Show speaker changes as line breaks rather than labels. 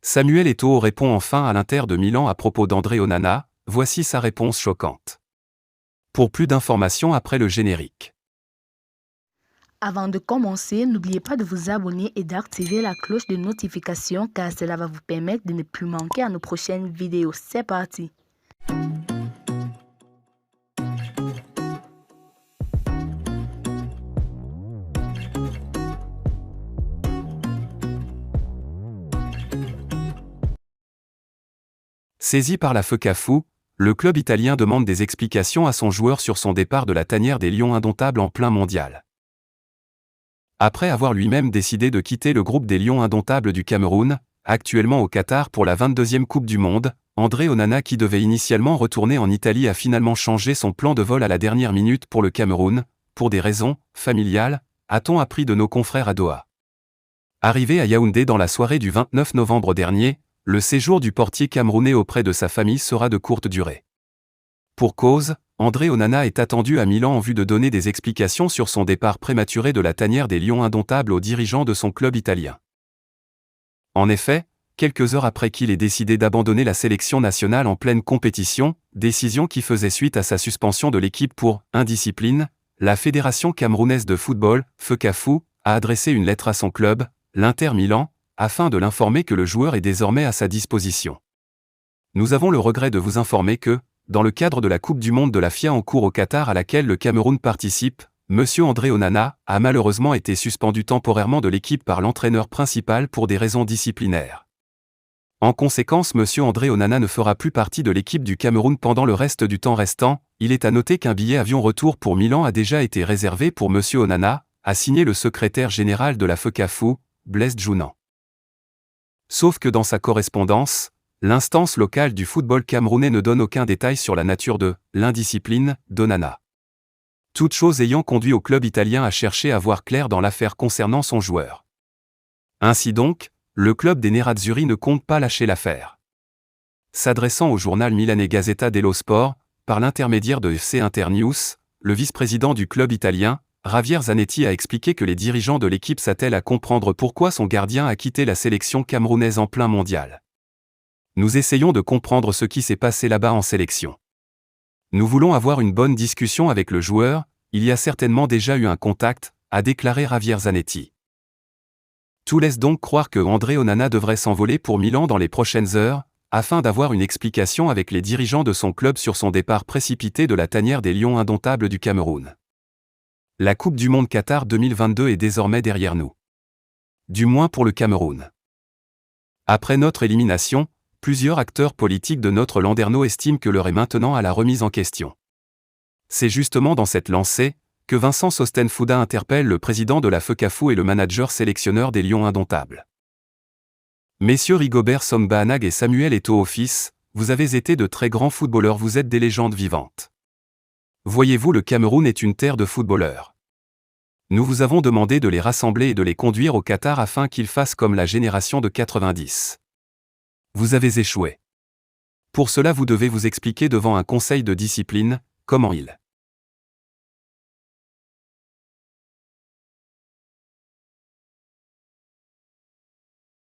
Samuel Eto'o répond enfin à l'Inter de Milan à propos d'André Onana, voici sa réponse choquante. Pour plus d'informations après le générique.
Avant de commencer, n'oubliez pas de vous abonner et d'activer la cloche de notification car cela va vous permettre de ne plus manquer à nos prochaines vidéos. C'est parti!
Saisi par la FECAFOOT, le club italien demande des explications à son joueur sur son départ de la tanière des Lions indomptables en plein mondial. Après avoir lui-même décidé de quitter le groupe des Lions indomptables du Cameroun, actuellement au Qatar pour la 22e Coupe du Monde, André Onana qui devait initialement retourner en Italie a finalement changé son plan de vol à la dernière minute pour le Cameroun, pour des raisons familiales, a-t-on appris de nos confrères à Doha. Arrivé à Yaoundé dans la soirée du 29 novembre dernier, le séjour du portier camerounais auprès de sa famille sera de courte durée. Pour cause, André Onana est attendu à Milan en vue de donner des explications sur son départ prématuré de la tanière des Lions indomptables aux dirigeants de son club italien. En effet, quelques heures après qu'il ait décidé d'abandonner la sélection nationale en pleine compétition, décision qui faisait suite à sa suspension de l'équipe pour indiscipline, la Fédération camerounaise de football, FECAFOOT, a adressé une lettre à son club, l'Inter Milan, afin de l'informer que le joueur est désormais à sa disposition. Nous avons le regret de vous informer que, dans le cadre de la Coupe du Monde de la FIA en cours au Qatar à laquelle le Cameroun participe, M. André Onana a malheureusement été suspendu temporairement de l'équipe par l'entraîneur principal pour des raisons disciplinaires. En conséquence, M. André Onana ne fera plus partie de l'équipe du Cameroun pendant le reste du temps restant. Il est à noter qu'un billet avion retour pour Milan a déjà été réservé pour M. Onana, a signé le secrétaire général de la FECAFOOT, Blaise Djounan. Sauf que dans sa correspondance, l'instance locale du football camerounais ne donne aucun détail sur la nature de l'indiscipline d'Onana. Toute chose ayant conduit au club italien à chercher à voir clair dans l'affaire concernant son joueur. Ainsi donc, le club des Nerazzurri ne compte pas lâcher l'affaire. S'adressant au journal milanais Gazzetta dello Sport, par l'intermédiaire de FC Internews, le vice-président du club italien, Javier Zanetti a expliqué que les dirigeants de l'équipe s'attellent à comprendre pourquoi son gardien a quitté la sélection camerounaise en plein mondial. Nous essayons de comprendre ce qui s'est passé là-bas en sélection. Nous voulons avoir une bonne discussion avec le joueur, il y a certainement déjà eu un contact, a déclaré Javier Zanetti. Tout laisse donc croire que André Onana devrait s'envoler pour Milan dans les prochaines heures, afin d'avoir une explication avec les dirigeants de son club sur son départ précipité de la tanière des Lions indomptables du Cameroun. La Coupe du Monde Qatar 2022 est désormais derrière nous. Du moins pour le Cameroun. Après notre élimination, plusieurs acteurs politiques de notre landerneau estiment que l'heure est maintenant à la remise en question. C'est justement dans cette lancée que Vincent Sostenfouda interpelle le président de la FECAFOOT et le manager sélectionneur des Lions indomptables. Messieurs Rigobert Song-Bahanag et Samuel Eto'o fils, vous avez été de très grands footballeurs, vous êtes des légendes vivantes. Voyez-vous, le Cameroun est une terre de footballeurs. Nous vous avons demandé de les rassembler et de les conduire au Qatar afin qu'ils fassent comme la génération de 90. Vous avez échoué. Pour cela vous devez vous expliquer devant un conseil de discipline, comment il